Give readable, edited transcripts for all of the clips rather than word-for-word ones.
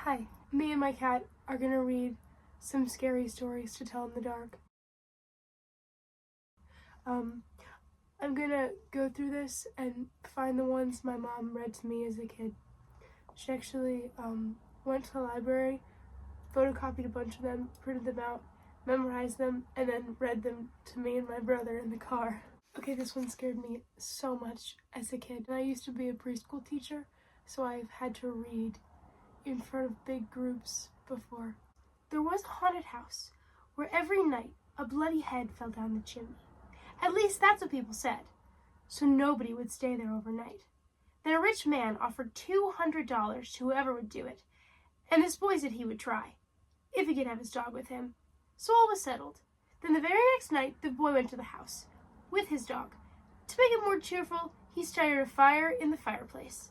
Hi, me and my cat are gonna read some scary stories to tell in the dark. I'm gonna go through this and find the ones my mom read to me as a kid. She actually went to the library, photocopied a bunch of them, printed them out, memorized them, and then read them to me and my brother in the car. Okay, this one scared me so much as a kid. And I used to be a preschool teacher, so I've had to read in front of big groups before. There was a haunted house where every night a bloody head fell down the chimney. At least that's what people said. So nobody would stay there overnight. Then a rich man offered $200 to whoever would do it, and this boy said he would try, if he could have his dog with him. So all was settled. Then the very next night, the boy went to the house with his dog. To make it more cheerful, he started a fire in the fireplace.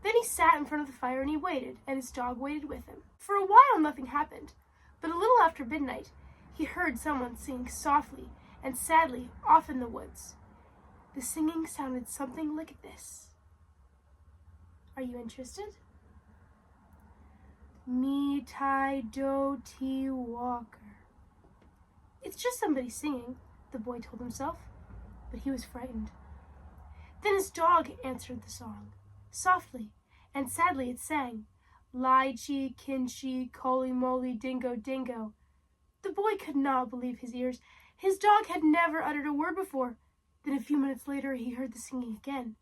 Then he sat in front of the fire and he waited, and his dog waited with him. For a while nothing happened, but a little after midnight, he heard someone singing softly and sadly off in the woods. The singing sounded something like this. Are you interested? Me tai do ti walker. It's just somebody singing, the boy told himself, but he was frightened. Then his dog answered the song. Softly and sadly it sang, Lie-chi, kin-chi, coly-moly, dingo-dingo. The boy could not believe his ears. His dog had never uttered a word before. Then a few minutes later he heard the singing again.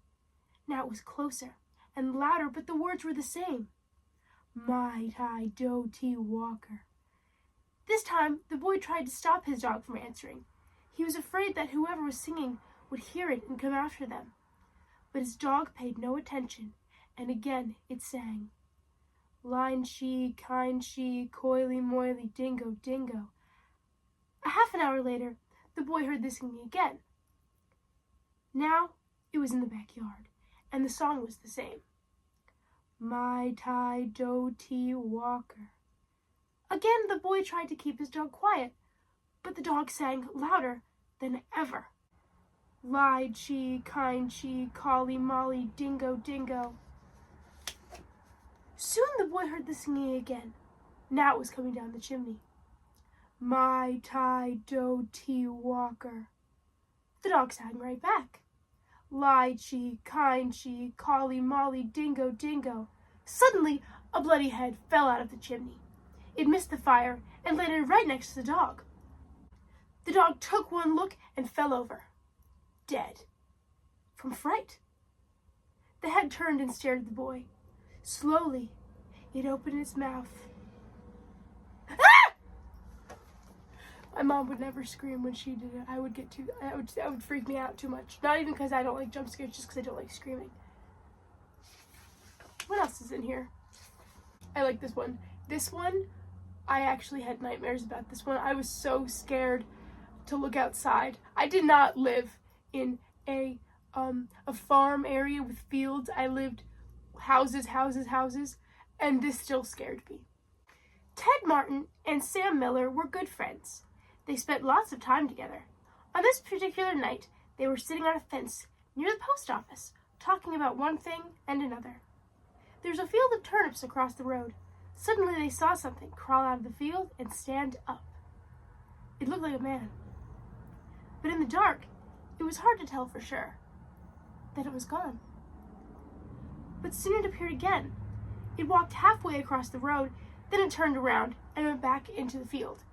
Now it was closer and louder, but the words were the same. Might I do ti walker. This time the boy tried to stop his dog from answering. He was afraid that whoever was singing would hear it and come after them. But his dog paid no attention, and again it sang. Line-chi, kind-chi, coily-moily, dingo-dingo. A half an hour later, the boy heard the singing again. Now it was in the backyard, and the song was the same. My tai do ti walker. Again the boy tried to keep his dog quiet, but the dog sang louder than ever. Lie-chi, kind-chi, colly-molly, dingo-dingo. Soon the boy heard the singing again. Now it was coming down the chimney. My tai do ti walker. The dog sang right back. Lie-chi, kind-chi, colly-molly, dingo-dingo. Suddenly, a bloody head fell out of the chimney. It missed the fire and landed right next to the dog. The dog took one look and fell over, dead, from fright. The head turned and stared at the boy. Slowly, it opened its mouth. Ah! My mom would never scream when she did it. That would freak me out too much. Not even because I don't like jump scares, just because I don't like screaming. What else is in here? I like this one. This one, I actually had nightmares about this one. I was so scared to look outside. I did not live in a farm area with fields. I lived houses, and this still scared me. Ted Martin and Sam Miller were good friends. They spent lots of time together. On this particular night, they were sitting on a fence near the post office, talking about one thing and another. There's a field of turnips across the road. Suddenly they saw something crawl out of the field and stand up. It looked like a man. But in the dark, it was hard to tell for sure. Then it was gone. But soon it appeared again. It walked halfway across the road, then it turned around and went back into the field.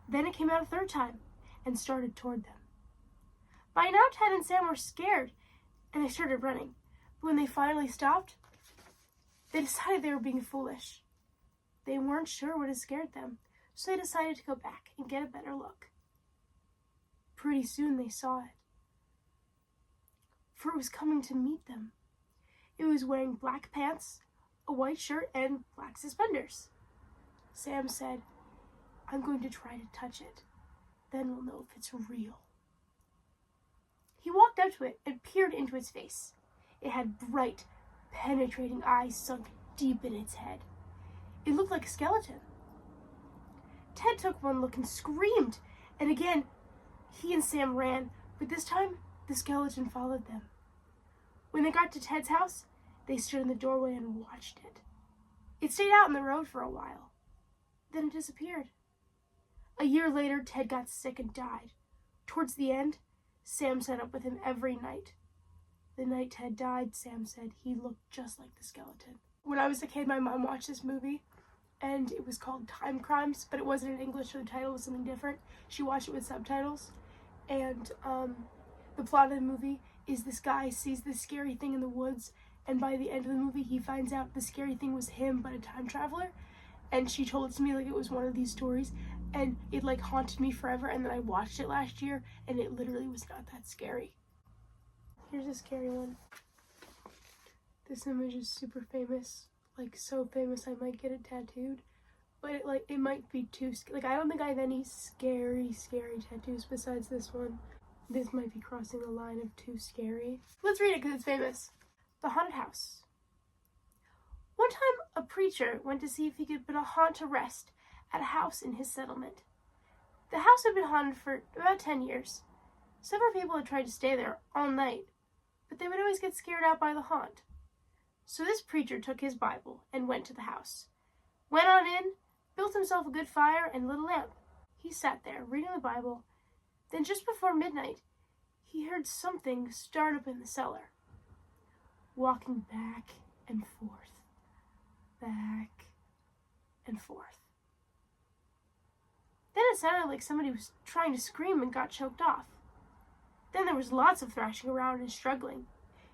Then it came out a third time and started toward them. By now Ted and Sam were scared and they started running. But when they finally stopped, they decided they were being foolish. They weren't sure what had scared them, so they decided to go back and get a better look. Pretty soon they saw it, for it was coming to meet them. It was wearing black pants, a white shirt, and black suspenders. Sam said, I'm going to try to touch it. Then we'll know if it's real. He walked up to it and peered into its face. It had bright, penetrating eyes sunk deep in its head. It looked like a skeleton. Ted took one look and screamed, and again he and Sam ran, but this time the skeleton followed them. When they got to Ted's house, they stood in the doorway and watched it. It stayed out in the road for a while. Then it disappeared. A year later, Ted got sick and died. Towards the end, Sam sat up with him every night. The night Ted died, Sam said he looked just like the skeleton. When I was a kid, my mom watched this movie, and it was called Time Crimes, but it wasn't in English, so the title was something different. She watched it with subtitles, and the plot of the movie is this guy sees this scary thing in the woods, and by the end of the movie, he finds out the scary thing was him, but a time traveler. And she told it to me like it was one of these stories, and it like haunted me forever. And then I watched it last year, and it literally was not that scary. Here's a scary one. This image is super famous, like so famous I might get it tattooed, but it might be too like I don't think I have any scary tattoos besides this one. This might be crossing the line of too scary. Let's read it because it's famous. The Haunted House. One time, a preacher went to see if he could put a haunt to rest at a house in his settlement. The house had been haunted for about 10 years. Several people had tried to stay there all night, but they would always get scared out by the haunt. So this preacher took his Bible and went to the house. Went on in, built himself a good fire and lit a lamp. He sat there, reading the Bible. Then just before midnight, he heard something start up in the cellar. Walking back and forth. Back and forth. Then it sounded like somebody was trying to scream and got choked off. Then there was lots of thrashing around and struggling,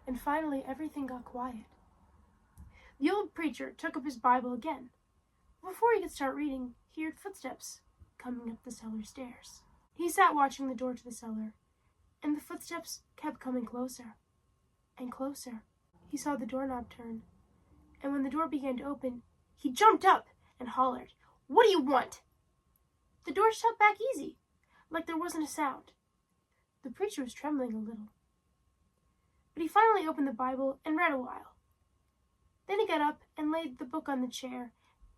and finally everything got quiet. The old preacher took up his Bible again. Before he could start reading, he heard footsteps coming up the cellar stairs. He sat watching the door to the cellar, and the footsteps kept coming closer and closer. He saw the doorknob turn, and when the door began to open, he jumped up and hollered, "What do you want?" The door shut back easy, like there wasn't a sound. The preacher was trembling a little, but he finally opened the Bible and read a while. Then he got up and laid the book on the chair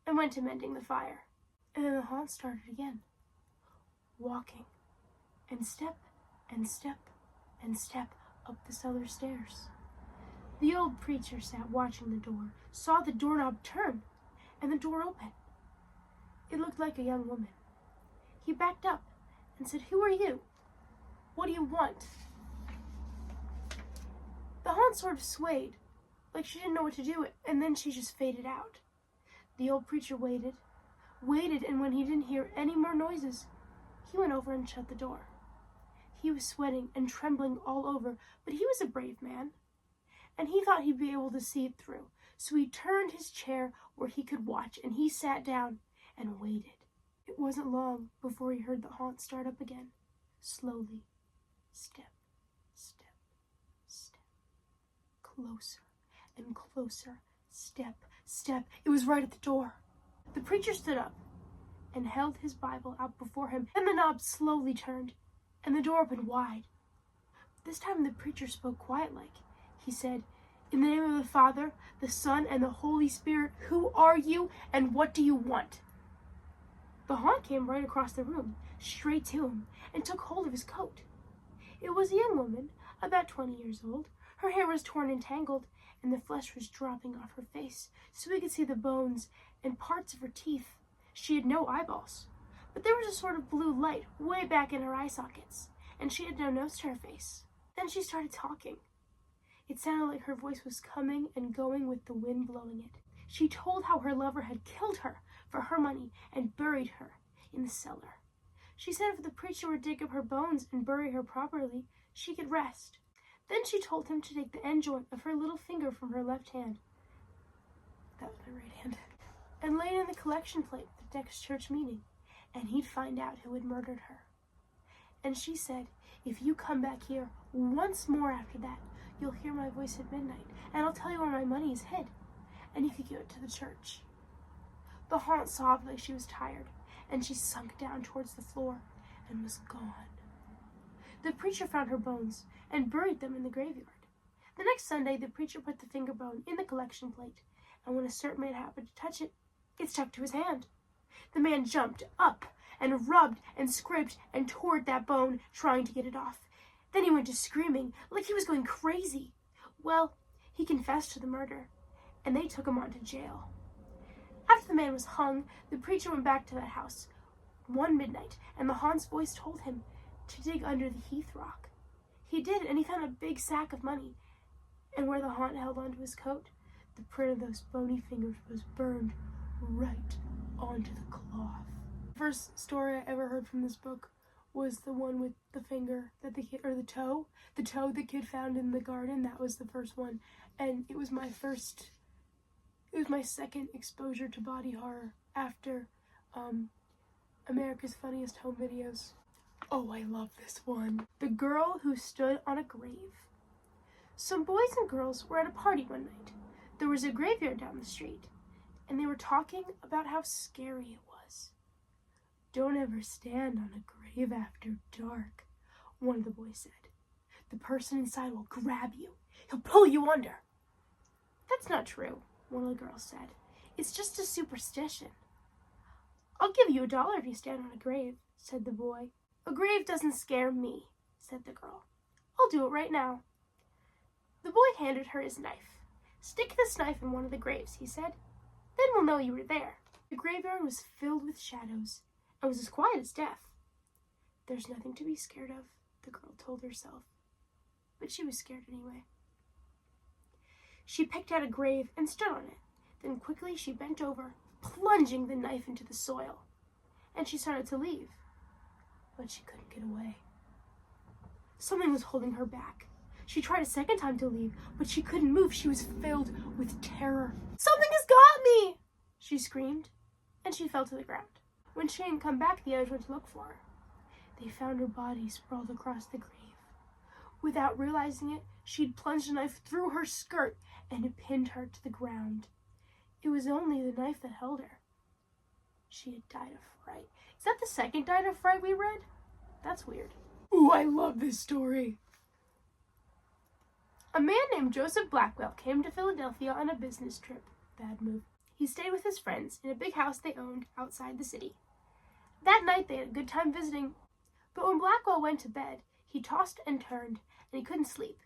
and went to mending the fire. And then the haunt started again, walking, and step and step and step up the cellar stairs. The old preacher sat watching the door, saw the doorknob turn, and the door open. It looked like a young woman. He backed up and said, "Who are you? What do you want?" The haunt sort of swayed, like she didn't know what to do, and then she just faded out. The old preacher waited, and when he didn't hear any more noises, he went over and shut the door. He was sweating and trembling all over, but he was a brave man, and he thought he'd be able to see it through. So he turned his chair where he could watch, and he sat down and waited. It wasn't long before he heard the haunt start up again, slowly, step, step, step, closer and closer, step, step. It was right at the door. The preacher stood up and held his Bible out before him, and the knob slowly turned, and the door opened wide. This time the preacher spoke quiet-like. He said, "In the name of the Father, the Son, and the Holy Spirit, who are you, and what do you want?" The haunt came right across the room, straight to him, and took hold of his coat. It was a young woman, about 20 years old. Her hair was torn and tangled, and the flesh was dropping off her face, so he could see the bones and parts of her teeth. She had no eyeballs, but there was a sort of blue light way back in her eye sockets, and she had no nose to her face. Then she started talking. It sounded like her voice was coming and going with the wind blowing it. She told how her lover had killed her for her money and buried her in the cellar. She said if the preacher would dig up her bones and bury her properly, she could rest. Then she told him to take the end joint of her little finger from her left hand, that was my right hand, and lay it in the collection plate at the next church meeting, and he'd find out who had murdered her. And she said, "If you come back here once more after that, you'll hear my voice at midnight, and I'll tell you where my money is hid, and you can give it to the church." The haunt sobbed like she was tired, and she sunk down towards the floor and was gone. The preacher found her bones and buried them in the graveyard. The next Sunday, the preacher put the finger bone in the collection plate, and when a certain man happened to touch it, it stuck to his hand. The man jumped up and rubbed and scraped and tore at that bone, trying to get it off. Then he went to screaming like he was going crazy. Well, he confessed to the murder, and they took him on to jail. After the man was hung, the preacher went back to that house one midnight, and the haunt's voice told him to dig under the heath rock. He did, and he found a big sack of money, and where the haunt held onto his coat, the print of those bony fingers was burned right onto the cloth. The first story I ever heard from this book was the one with the finger that the kid, or the toe the kid found in the garden. That was the first one, and it was my second exposure to body horror after America's Funniest Home Videos. Oh, I love this one. The Girl Who Stood on a Grave. Some boys and girls were at a party one night. There was a graveyard down the street, and they were talking about how scary it was. "Don't ever stand on a grave after dark," one of the boys said. "The person inside will grab you. He'll pull you under." "That's not true," one of the girls said. "It's just a superstition." "I'll give you $1 if you stand on a grave," said the boy. "A grave doesn't scare me," said the girl. "I'll do it right now." The boy handed her his knife. "Stick this knife in one of the graves," he said. "Then we'll know you were there." The graveyard was filled with shadows and was as quiet as death. "There's nothing to be scared of," the girl told herself. But she was scared anyway. She picked out a grave and stood on it. Then quickly she bent over, plunging the knife into the soil. And she started to leave. But she couldn't get away. Something was holding her back. She tried a second time to leave, but she couldn't move. She was filled with terror. "Something has got me!" she screamed, and she fell to the ground. When she didn't come back, the others went to look for her. They found her body sprawled across the grave. Without realizing it, she'd plunged a knife through her skirt, and it pinned her to the ground. It was only the knife that held her. She had died of fright. Is that the second died of fright we read? That's weird. Ooh, I love this story. A man named Joseph Blackwell came to Philadelphia on a business trip. Bad move. He stayed with his friends in a big house they owned outside the city. That night they had a good time visiting, but when Blackwell went to bed, he tossed and turned, and he couldn't sleep.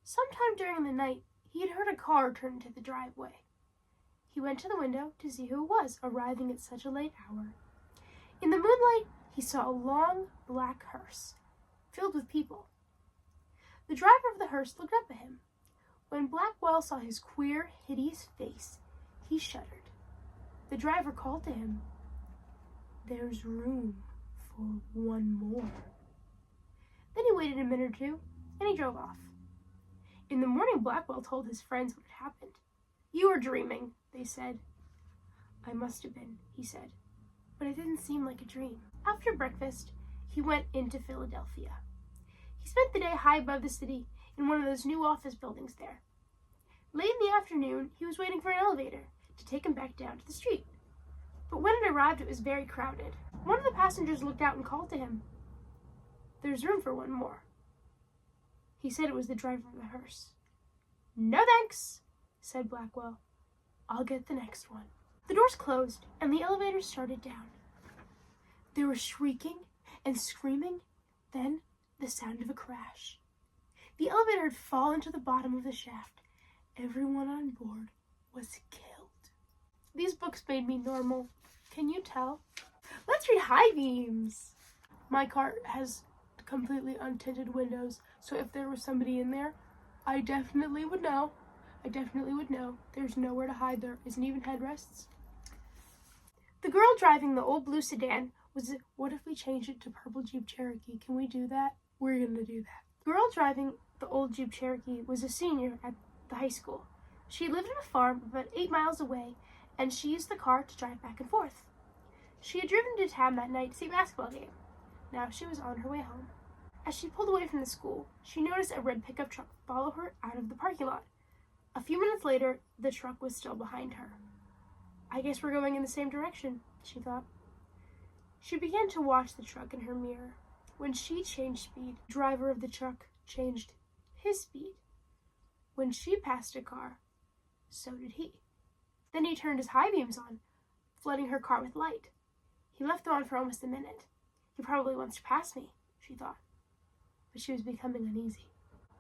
Sometime during the night, he had heard a car turn into the driveway. He went to the window to see who it was arriving at such a late hour. In the moonlight, he saw a long black hearse filled with people. The driver of the hearse looked up at him. When Blackwell saw his queer, hideous face, he shuddered. The driver called to him, "There's room for one more." Then he waited a minute or two, and he drove off. In the morning, Blackwell told his friends what had happened. "You were dreaming," they said. "I must have been," he said, "but it didn't seem like a dream." After breakfast, he went into Philadelphia. He spent the day high above the city in one of those new office buildings there. Late in the afternoon, he was waiting for an elevator to take him back down to the street. But when it arrived, it was very crowded. One of the passengers looked out and called to him, "There's room for one more." He said it was the driver of the hearse. "No thanks," said Blackwell. "I'll get the next one." The doors closed, and the elevator started down. There was shrieking and screaming, then the sound of a crash. The elevator had fallen to the bottom of the shaft. Everyone on board was killed. These books made me normal. Can you tell? Let's read High Beams. My car has completely untinted windows, so if there was somebody in there, I definitely would know. There's nowhere to hide. There isn't even headrests. The girl driving the old blue sedan was, what if we changed it to purple Jeep Cherokee? Can we do that? We're gonna do that. The girl driving the old Jeep Cherokee was a senior at the high school. She lived on a farm about 8 miles away, and she used the car to drive back and forth. She had driven to town that night to see a basketball game. Now she was on her way home. As she pulled away from the school, she noticed a red pickup truck follow her out of the parking lot. A few minutes later, the truck was still behind her. "I guess we're going in the same direction," she thought. She began to watch the truck in her mirror. When she changed speed, the driver of the truck changed his speed. When she passed a car, so did he. Then he turned his high beams on, flooding her car with light. He left them on for almost a minute. He probably wants to pass me, she thought. But she was becoming uneasy.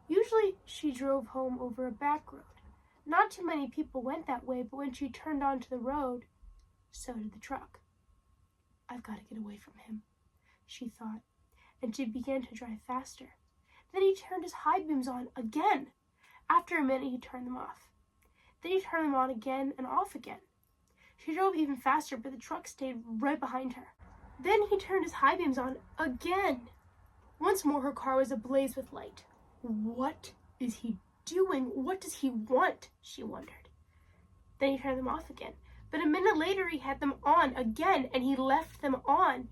Usually she drove home over a back road. Not too many people went that way, but when she turned onto the road, so did the truck. I've got to get away from him, she thought, and she began to drive faster. Then he turned his high beams on again. After a minute, he turned them off. Then he turned them on again and off again. She drove even faster, but the truck stayed right behind her. Then he turned his high beams on again. Once more, her car was ablaze with light. What is he doing? What does he want? She wondered. Then he turned them off again. But a minute later, he had them on again, and he left them on.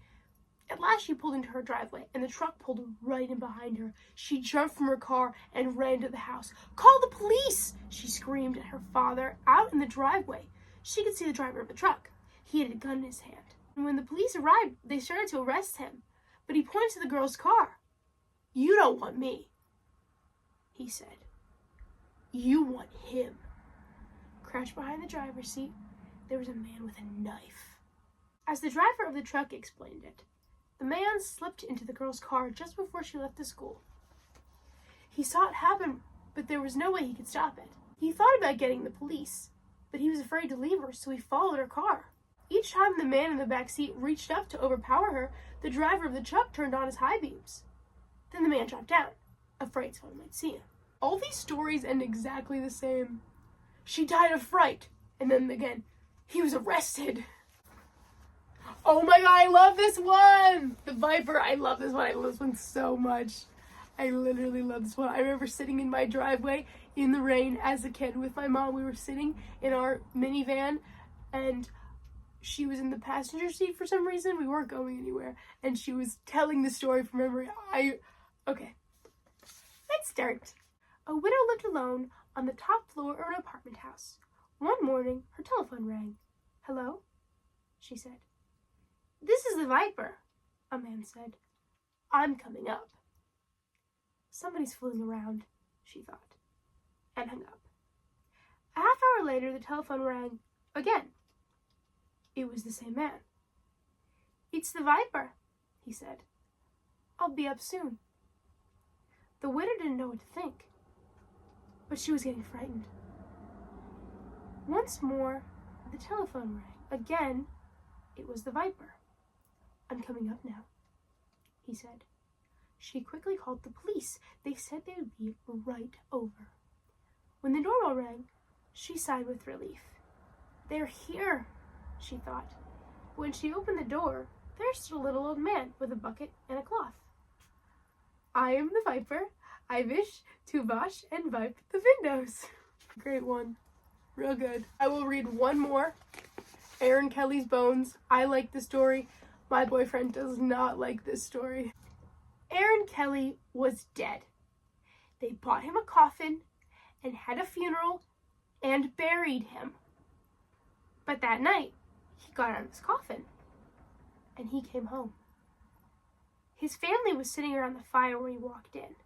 At last, she pulled into her driveway, and the truck pulled right in behind her. She jumped from her car and ran to the house. "Call the police!" she screamed at her father out in the driveway. She could see the driver of the truck. He had a gun in his hand. And when the police arrived, they started to arrest him. But he pointed to the girl's car. "You don't want me," he said. "You want him." Crouched behind the driver's seat, there was a man with a knife. As the driver of the truck explained it, the man slipped into the girl's car just before she left the school. He saw it happen, but there was no way he could stop it. He thought about getting the police, but he was afraid to leave her, so he followed her car. Each time the man in the back seat reached up to overpower her, the driver of the truck turned on his high beams. Then the man dropped down, afraid someone might see him. All these stories end exactly the same. She died of fright, and then again, he was arrested. Oh my god, I love this one! The Viper, I love this one. I love this one so much. I literally love this one. I remember sitting in my driveway in the rain as a kid with my mom. We were sitting in our minivan, and she was in the passenger seat for some reason. We weren't going anywhere, and she was telling the story from memory. Okay, let's start. A widow lived alone on the top floor of an apartment house. One morning, her telephone rang. "Hello?" she said. "This is the Viper," a man said. "I'm coming up." Somebody's fooling around, she thought, and hung up. A half hour later, the telephone rang again. It was the same man. "It's the Viper," he said. "I'll be up soon." The widow didn't know what to think, but she was getting frightened. Once more, the telephone rang. Again, it was the Viper. "I'm coming up now," he said. She quickly called the police. They said they would be right over. When the doorbell rang, she sighed with relief. "They're here," she thought. When she opened the door, there stood a little old man with a bucket and a cloth. "I am the Viper. I wish to wash and wipe the windows." Great one. Real good. I will read one more. Aaron Kelly's Bones. I like the story. My boyfriend does not like this story. Aaron Kelly was dead. They bought him a coffin and had a funeral and buried him. But that night, he got out of his coffin and he came home. His family was sitting around the fire when he walked in.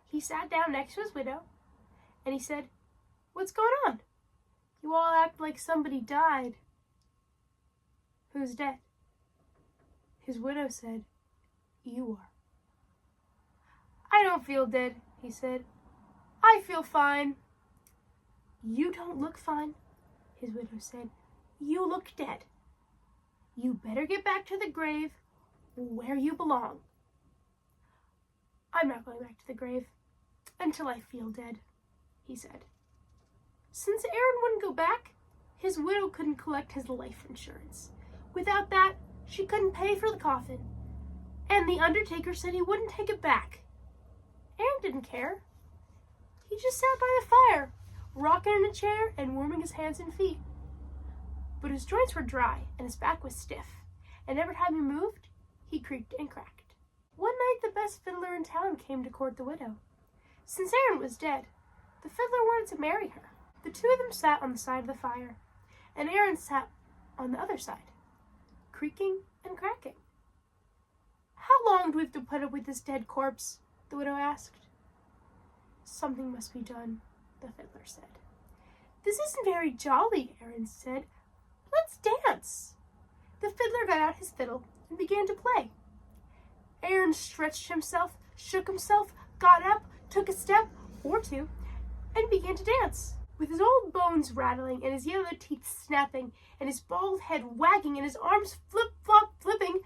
He sat down next to his widow and he said, "What's going on? You all act like somebody died." "Who's dead?" His widow said, "You are." "I don't feel dead," he said. "I feel fine." "You don't look fine," his widow said. "You look dead. You better get back to the grave where you belong." "I'm not going back to the grave until I feel dead," he said. Since Aaron wouldn't go back, his widow couldn't collect his life insurance. Without that, she couldn't pay for the coffin. And the undertaker said he wouldn't take it back. Aaron didn't care. He just sat by the fire, rocking in a chair and warming his hands and feet. But his joints were dry and his back was stiff, and every time he moved, he creaked and cracked. One night, the best fiddler in town came to court the widow. Since Aaron was dead, the fiddler wanted to marry her. The two of them sat on the side of the fire, and Aaron sat on the other side, creaking and cracking. "How long do we have to put up with this dead corpse?" the widow asked. "Something must be done," the fiddler said. "This isn't very jolly," Aaron said. "Let's dance." The fiddler got out his fiddle and began to play. Aaron stretched himself, shook himself, got up, took a step or two, and began to dance. With his old bones rattling and his yellow teeth snapping and his bald head wagging and his arms flip-flop flipping,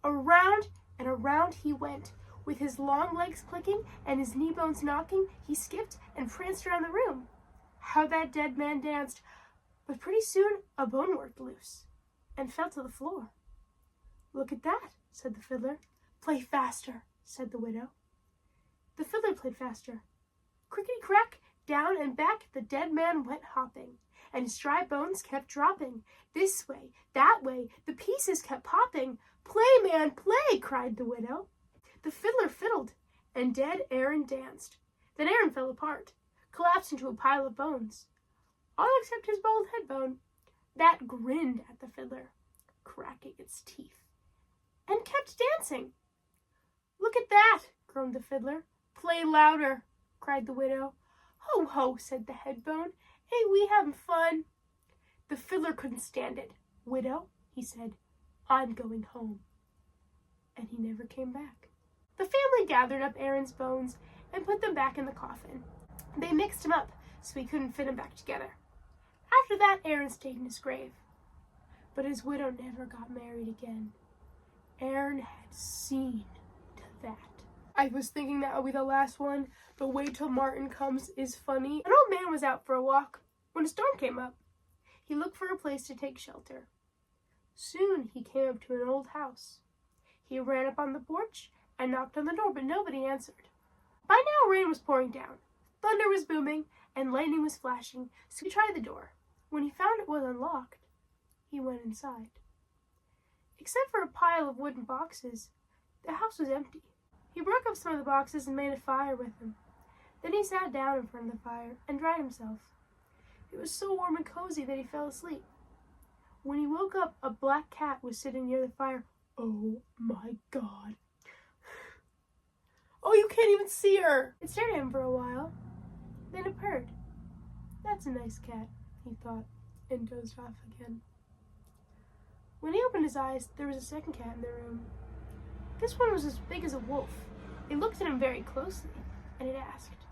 around and around he went. With his long legs clicking and his knee bones knocking, he skipped and pranced around the room. How that dead man danced! But pretty soon a bone worked loose and fell to the floor. "Look at that," said the fiddler. "Play faster," said the widow. The fiddler played faster. Crickety-crack, down and back the dead man went hopping, and his dry bones kept dropping. This way, that way, the pieces kept popping. "Play, man, play!" cried the widow. The fiddler fiddled, and dead Aaron danced. Then Aaron fell apart, collapsed into a pile of bones, all except his bald head bone. That grinned at the fiddler, cracking its teeth, and kept dancing. "Look at that," groaned the fiddler. "Play louder," cried the widow. "Ho, ho," said the head bone. "Ain't we having fun?" The fiddler couldn't stand it. "Widow," he said, "I'm going home." And he never came back. The family gathered up Aaron's bones and put them back in the coffin. They mixed him up so he couldn't fit them back together. After that, Aaron stayed in his grave. But his widow never got married again. Aaron had seen to that. I was thinking that would be the last one, but Wait Till Martin Comes is funny. An old man was out for a walk when a storm came up. He looked for a place to take shelter. Soon he came up to an old house. He ran up on the porch and knocked on the door, but nobody answered. By now rain was pouring down, thunder was booming, and lightning was flashing, so he tried the door. When he found it was unlocked, he went inside. Except for a pile of wooden boxes, the house was empty. He broke up some of the boxes and made a fire with them. Then he sat down in front of the fire and dried himself. It was so warm and cozy that he fell asleep. When he woke up, a black cat was sitting near the fire. Oh my God. Oh, you can't even see her! It stared at him for a while. Then it purred. That's a nice cat, he thought, and dozed off again. When he opened his eyes, there was a second cat in the room. This one was as big as a wolf. It looked at him very closely, and it asked,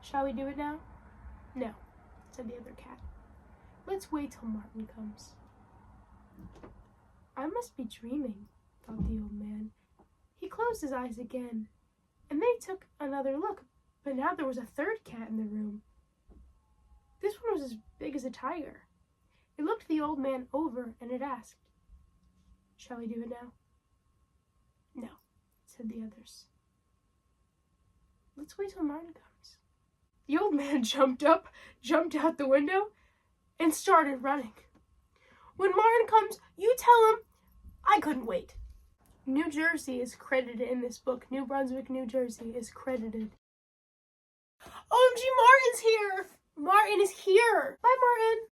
"Shall we do it now?" "No," said the other cat. "Let's wait till Martin comes." I must be dreaming, thought the old man. He closed his eyes again, and then he took another look, but now there was a third cat in the room. This one was as big as a tiger. It looked the old man over, and it asked, "Shall we do it now?" "No," said the others. "Let's wait till Martin comes." The old man jumped up, jumped out the window, and started running. "When Martin comes, you tell him I couldn't wait." New Jersey is credited in this book. New Brunswick, New Jersey is credited. OMG, Martin's here! Martin is here! Bye, Martin!